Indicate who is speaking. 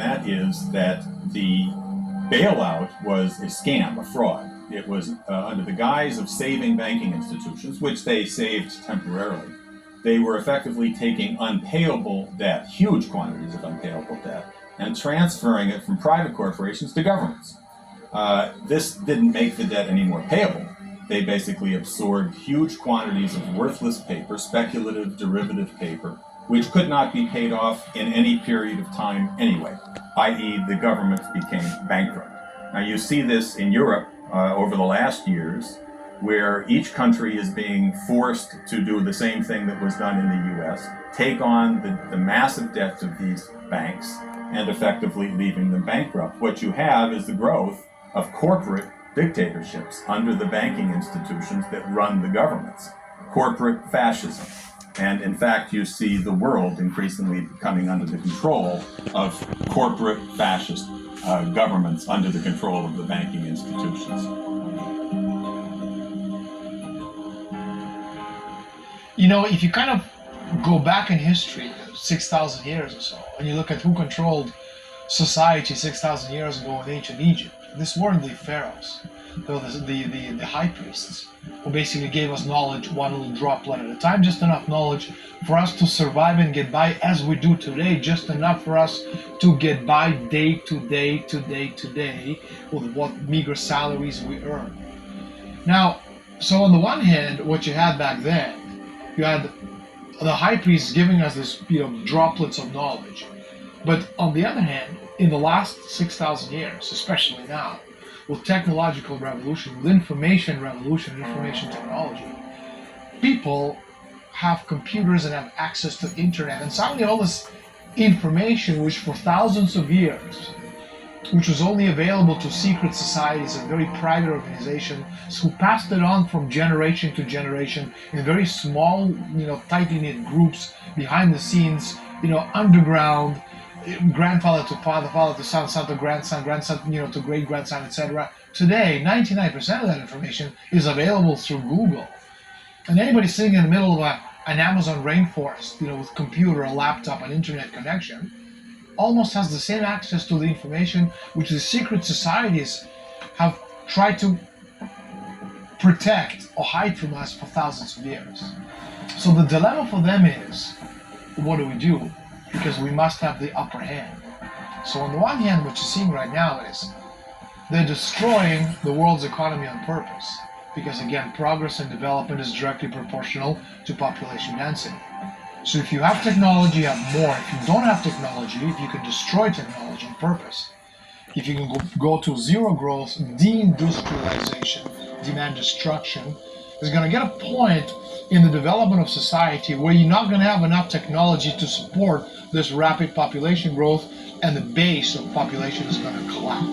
Speaker 1: and that is that the bailout was a scam, a fraud. It was under the guise of saving banking institutions, which they saved temporarily. They were effectively taking unpayable debt, huge quantities of unpayable debt, and transferring it from private corporations to governments. This didn't make the debt any more payable. They basically absorbed huge quantities of worthless paper, speculative derivative paper, which could not be paid off in any period of time anyway, i.e. the governments became bankrupt. Now you see this in Europe over the last years, where each country is being forced to do the same thing that was done in the US, take on the massive debts of these banks and effectively leaving them bankrupt. What you have is the growth of corporate dictatorships under the banking institutions that run the governments, corporate fascism. And in fact, you see the world increasingly coming under the control of corporate fascist governments under the control of the banking institutions.
Speaker 2: You know, if you kind of go back in history, 6,000 years or so, and you look at who controlled society 6,000 years ago in ancient Egypt, this weren't the pharaohs, they were the high priests, who basically gave us knowledge one little droplet at a time, just enough knowledge for us to survive and get by as we do today, just enough for us to get by day to day to day to day with what meager salaries we earn. Now, so on the one hand, what you had back then, you had the high priests giving us this, droplets of knowledge. But on the other hand, in the last 6,000 years, especially now, with technological revolution, with information revolution, information technology, people have computers and have access to internet, and suddenly all this information, which for thousands of years, which was only available to secret societies and very private organizations who passed it on from generation to generation in very small, tightly knit groups behind the scenes, underground, grandfather to father, father to son, son to grandson, grandson, to great grandson, etc. Today, 99% of that information is available through Google. And anybody sitting in the middle of an Amazon rainforest, with computer, a laptop, an internet connection, almost has the same access to the information which the secret societies have tried to protect or hide from us for thousands of years. So the dilemma for them is, what do we do? Because we must have the upper hand. So on the one hand, what you're seeing right now is they're destroying the world's economy on purpose. Because again, progress and development is directly proportional to population density. So if you have technology, you have more. If you don't have technology, if you can destroy technology on purpose, if you can go to zero growth, deindustrialization, demand destruction, there's going to get a point in the development of society where you're not going to have enough technology to support this rapid population growth, and the base of population is going to collapse.